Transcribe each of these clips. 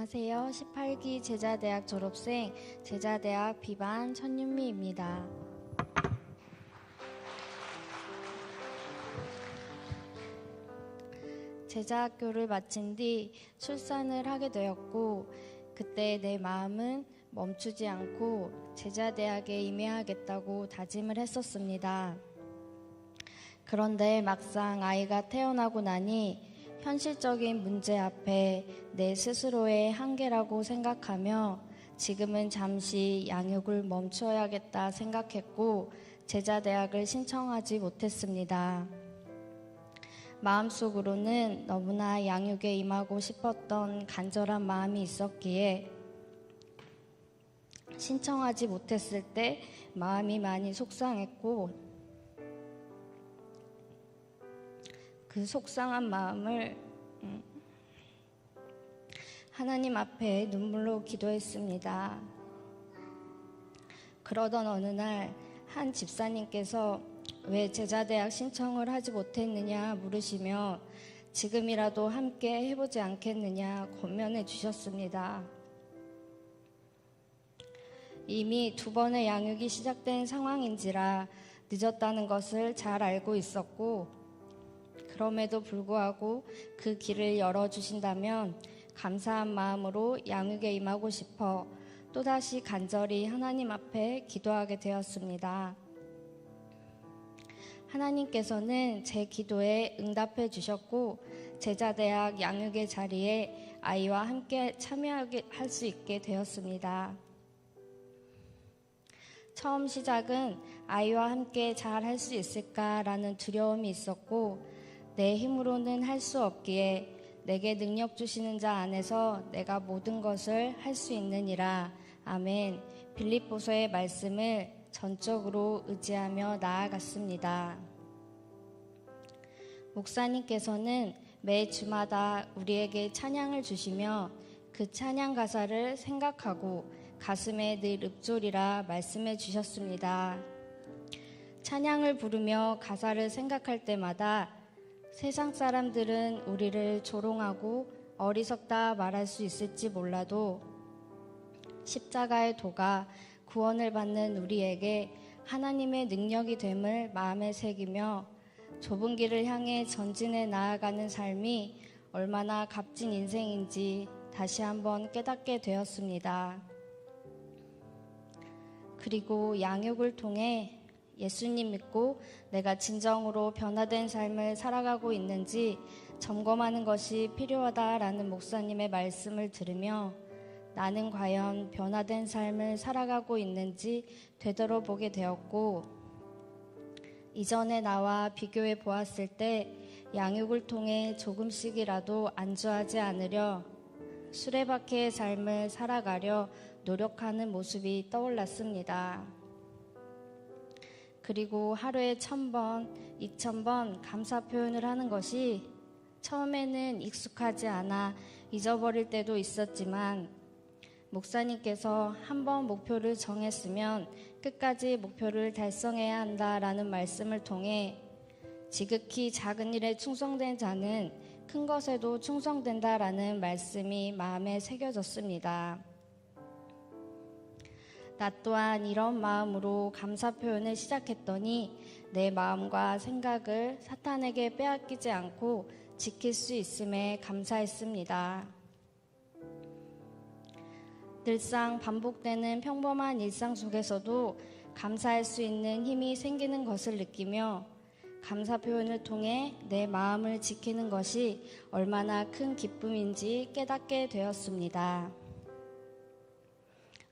안녕하세요. 18기 제자대학 졸업생 제자대학 B반 천윤미입니다. 제자학교를 마친 뒤 출산을 하게 되었고, 그때 내 마음은 멈추지 않고 제자대학에 임해야겠다고 다짐을 했었습니다. 그런데 막상 아이가 태어나고 나니 현실적인 문제 앞에 내 스스로의 한계라고 생각하며 지금은 잠시 양육을 멈춰야겠다 생각했고 제자대학을 신청하지 못했습니다. 마음속으로는 너무나 양육에 임하고 싶었던 간절한 마음이 있었기에 신청하지 못했을 때 마음이 많이 속상했고, 그 속상한 마음을 하나님 앞에 눈물로 기도했습니다. 그러던 어느 날 한 집사님께서 왜 제자대학 신청을 하지 못했느냐 물으시며 지금이라도 함께 해보지 않겠느냐 권면해 주셨습니다. 이미 2번의 양육이 시작된 상황인지라 늦었다는 것을 잘 알고 있었고, 그럼에도 불구하고 그 길을 열어주신다면 감사한 마음으로 양육에 임하고 싶어 또다시 간절히 하나님 앞에 기도하게 되었습니다. 하나님께서는 제 기도에 응답해 주셨고 제자대학 양육의 자리에 아이와 함께 참여하게 할 수 있게 되었습니다. 처음 시작은 아이와 함께 잘 할 수 있을까라는 두려움이 있었고, 내 힘으로는 할 수 없기에 내게 능력 주시는 자 안에서 내가 모든 것을 할 수 있느니라. 아멘. 빌립보서의 말씀을 전적으로 의지하며 나아갔습니다. 목사님께서는 매 주마다 우리에게 찬양을 주시며 그 찬양 가사를 생각하고 가슴에 늘 읊조리라 말씀해 주셨습니다. 찬양을 부르며 가사를 생각할 때마다 세상 사람들은 우리를 조롱하고 어리석다 말할 수 있을지 몰라도 십자가의 도가 구원을 받는 우리에게 하나님의 능력이 됨을 마음에 새기며 좁은 길을 향해 전진해 나아가는 삶이 얼마나 값진 인생인지 다시 한번 깨닫게 되었습니다. 그리고 양육을 통해 예수님 믿고 내가 진정으로 변화된 삶을 살아가고 있는지 점검하는 것이 필요하다라는 목사님의 말씀을 들으며 나는 과연 변화된 삶을 살아가고 있는지 되돌아보게 되었고, 이전의 나와 비교해 보았을 때 양육을 통해 조금씩이라도 안주하지 않으려 수레바퀴의 삶을 살아가려 노력하는 모습이 떠올랐습니다. 그리고 하루에 1000번, 2000번 감사 표현을 하는 것이 처음에는 익숙하지 않아 잊어버릴 때도 있었지만, 목사님께서 한번 목표를 정했으면 끝까지 목표를 달성해야 한다라는 말씀을 통해 지극히 작은 일에 충성된 자는 큰 것에도 충성된다라는 말씀이 마음에 새겨졌습니다. 나 또한 이런 마음으로 감사 표현을 시작했더니 내 마음과 생각을 사탄에게 빼앗기지 않고 지킬 수 있음에 감사했습니다. 늘상 반복되는 평범한 일상 속에서도 감사할 수 있는 힘이 생기는 것을 느끼며 감사 표현을 통해 내 마음을 지키는 것이 얼마나 큰 기쁨인지 깨닫게 되었습니다.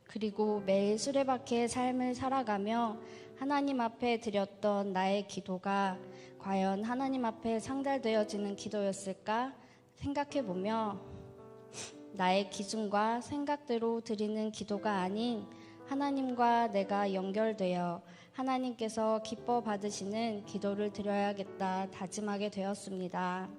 그리고 매일 수레바퀴의 삶을 살아가며 하나님 앞에 드렸던 나의 기도가 과연 하나님 앞에 상달되어지는 기도였을까 생각해보며 나의 기준과 생각대로 드리는 기도가 아닌 하나님과 내가 연결되어 하나님께서 기뻐 받으시는 기도를 드려야겠다 다짐하게 되었습니다.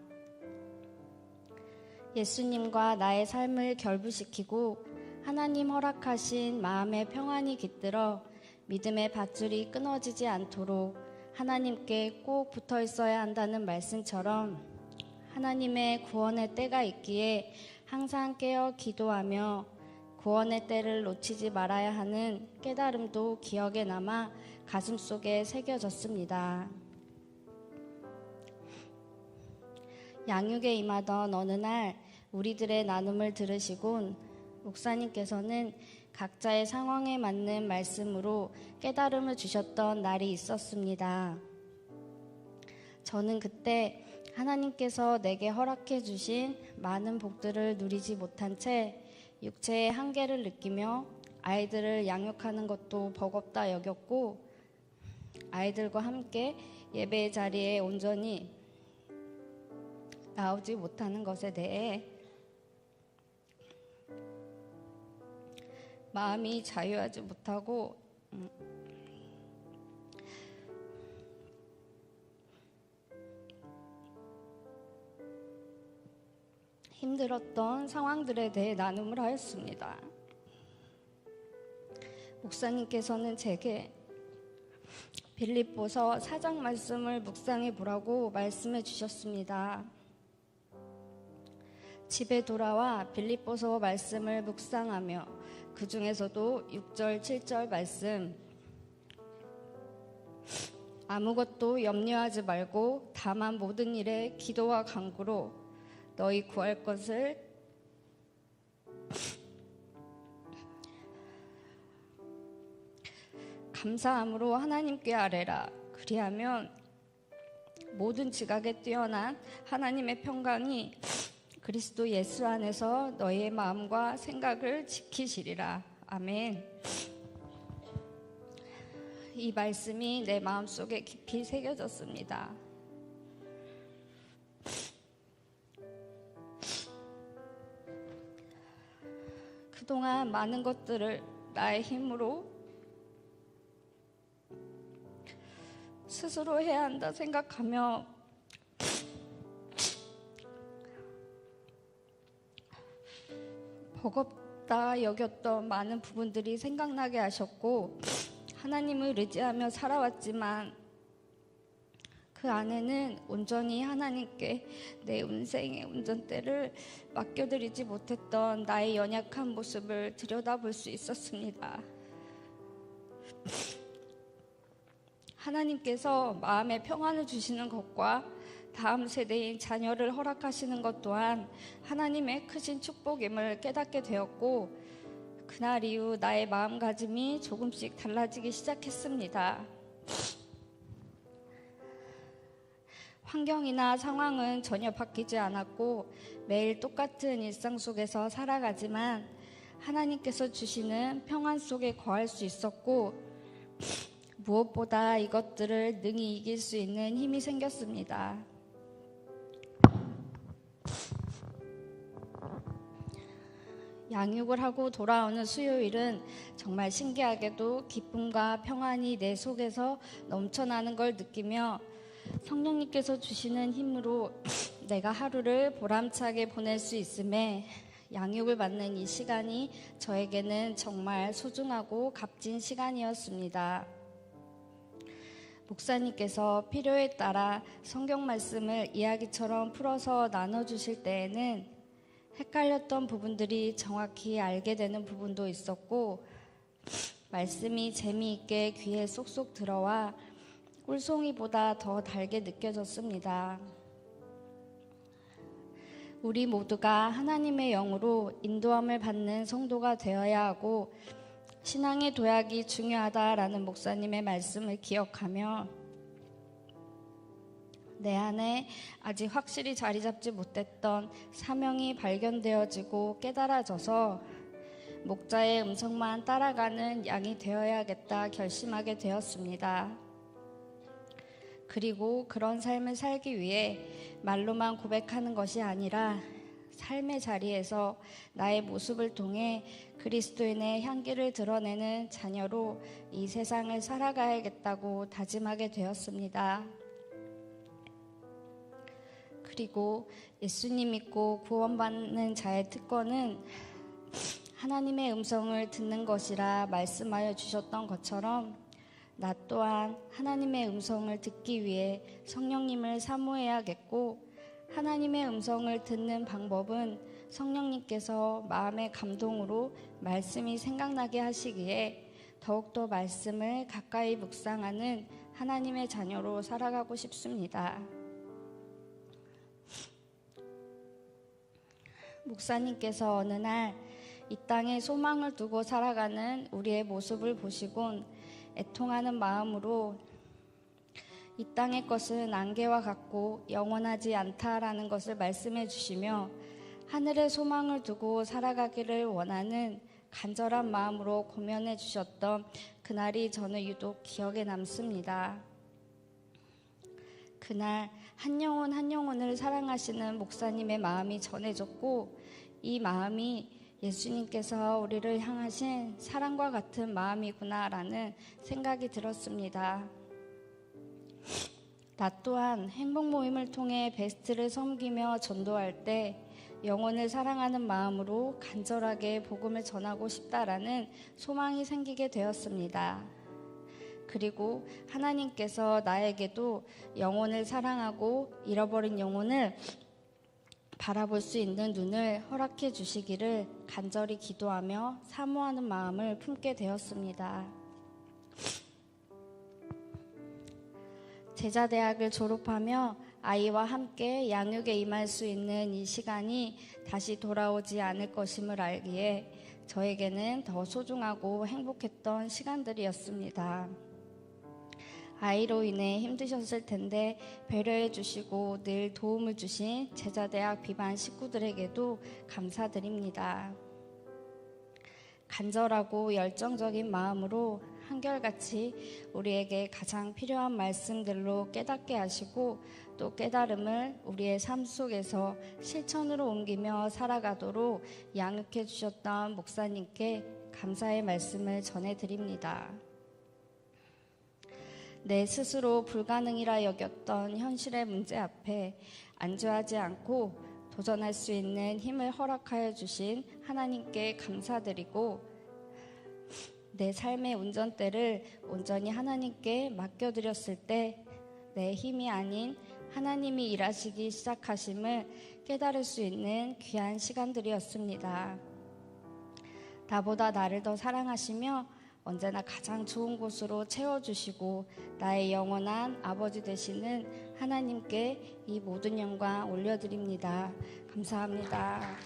예수님과 나의 삶을 결부시키고 하나님 허락하신 마음의 평안이 깃들어 믿음의 밧줄이 끊어지지 않도록 하나님께 꼭 붙어 있어야 한다는 말씀처럼 하나님의 구원의 때가 있기에 항상 깨어 기도하며 구원의 때를 놓치지 말아야 하는 깨달음도 기억에 남아 가슴속에 새겨졌습니다. 양육에 임하던 어느 날 우리들의 나눔을 들으시곤 목사님께서는 각자의 상황에 맞는 말씀으로 깨달음을 주셨던 날이 있었습니다. 저는 그때 하나님께서 내게 허락해 주신 많은 복들을 누리지 못한 채 육체의 한계를 느끼며 아이들을 양육하는 것도 버겁다 여겼고, 아이들과 함께 예배의 자리에 온전히 나오지 못하는 것에 대해 마음이 자유하지 못하고 힘들었던 상황들에 대해 나눔을 하였습니다. 목사님께서는 제게 빌립보서 4장 말씀을 묵상해 보라고 말씀해 주셨습니다. 집에 돌아와 빌립보서 말씀을 묵상하며 그 중에서도 6절, 7절 말씀, 아무것도 염려하지 말고 다만 모든 일에 기도와 간구로 너희 구할 것을 감사함으로 하나님께 아뢰라. 그리하면 모든 지각에 뛰어난 하나님의 평강이 그리스도 예수 안에서 너희의 마음과 생각을 지키시리라. 아멘. 이 말씀이 내 마음속에 깊이 새겨졌습니다. 그동안 많은 것들을 나의 힘으로 스스로 해야 한다 생각하며 버겁다 여겼던 많은 부분들이 생각나게 하셨고, 하나님을 의지하며 살아왔지만 그 안에는 온전히 하나님께 내 인생의 운전대를 맡겨드리지 못했던 나의 연약한 모습을 들여다볼 수 있었습니다. 하나님께서 마음의 평안을 주시는 것과 다음 세대인 자녀를 허락하시는 것 또한 하나님의 크신 축복임을 깨닫게 되었고, 그날 이후 나의 마음가짐이 조금씩 달라지기 시작했습니다. 환경이나 상황은 전혀 바뀌지 않았고 매일 똑같은 일상 속에서 살아가지만 하나님께서 주시는 평안 속에 거할 수 있었고, 무엇보다 이것들을 능히 이길 수 있는 힘이 생겼습니다. 양육을 하고 돌아오는 수요일은 정말 신기하게도 기쁨과 평안이 내 속에서 넘쳐나는 걸 느끼며 성령님께서 주시는 힘으로 내가 하루를 보람차게 보낼 수 있음에 양육을 받는 이 시간이 저에게는 정말 소중하고 값진 시간이었습니다. 목사님께서 필요에 따라 성경 말씀을 이야기처럼 풀어서 나눠주실 때에는 헷갈렸던 부분들이 정확히 알게 되는 부분도 있었고, 말씀이 재미있게 귀에 쏙쏙 들어와 꿀송이보다 더 달게 느껴졌습니다. 우리 모두가 하나님의 영으로 인도함을 받는 성도가 되어야 하고 신앙의 도약이 중요하다라는 목사님의 말씀을 기억하며 내 안에 아직 확실히 자리 잡지 못했던 사명이 발견되어지고 깨달아져서 목자의 음성만 따라가는 양이 되어야겠다 결심하게 되었습니다. 그리고 그런 삶을 살기 위해 말로만 고백하는 것이 아니라 삶의 자리에서 나의 모습을 통해 그리스도인의 향기를 드러내는 자녀로 이 세상을 살아가야겠다고 다짐하게 되었습니다. 그리고 예수님 믿고 구원받는 자의 특권은 하나님의 음성을 듣는 것이라 말씀하여 주셨던 것처럼 나 또한 하나님의 음성을 듣기 위해 성령님을 사모해야겠고, 하나님의 음성을 듣는 방법은 성령님께서 마음의 감동으로 말씀이 생각나게 하시기에 더욱더 말씀을 가까이 묵상하는 하나님의 자녀로 살아가고 싶습니다. 목사님께서 어느 날 이 땅에 소망을 두고 살아가는 우리의 모습을 보시곤 애통하는 마음으로 이 땅의 것은 안개와 같고 영원하지 않다라는 것을 말씀해 주시며 하늘의 소망을 두고 살아가기를 원하는 간절한 마음으로 고면해 주셨던 그날이 저는 유독 기억에 남습니다. 그날 한 영혼 한 영혼을 사랑하시는 목사님의 마음이 전해졌고 이 마음이 예수님께서 우리를 향하신 사랑과 같은 마음이구나라는 생각이 들었습니다. 나 또한 행복 모임을 통해 베스트를 섬기며 전도할 때 영혼을 사랑하는 마음으로 간절하게 복음을 전하고 싶다라는 소망이 생기게 되었습니다. 그리고 하나님께서 나에게도 영혼을 사랑하고 잃어버린 영혼을 바라볼 수 있는 눈을 허락해 주시기를 간절히 기도하며 사모하는 마음을 품게 되었습니다. 제자대학을 졸업하며 아이와 함께 양육에 임할 수 있는 이 시간이 다시 돌아오지 않을 것임을 알기에 저에게는 더 소중하고 행복했던 시간들이었습니다. 아이로 인해 힘드셨을 텐데 배려해 주시고 늘 도움을 주신 제자대학 비반 식구들에게도 감사드립니다. 간절하고 열정적인 마음으로 한결같이 우리에게 가장 필요한 말씀들로 깨닫게 하시고 또 깨달음을 우리의 삶 속에서 실천으로 옮기며 살아가도록 양육해 주셨던 목사님께 감사의 말씀을 전해드립니다. 내 스스로 불가능이라 여겼던 현실의 문제 앞에 안주하지 않고 도전할 수 있는 힘을 허락하여 주신 하나님께 감사드리고 내 삶의 운전대를 온전히 하나님께 맡겨드렸을 때 내 힘이 아닌 하나님이 일하시기 시작하심을 깨달을 수 있는 귀한 시간들이었습니다. 나보다 나를 더 사랑하시며 언제나 가장 좋은 곳으로 채워주시고 나의 영원한 아버지 되시는 하나님께 이 모든 영광 올려드립니다. 감사합니다.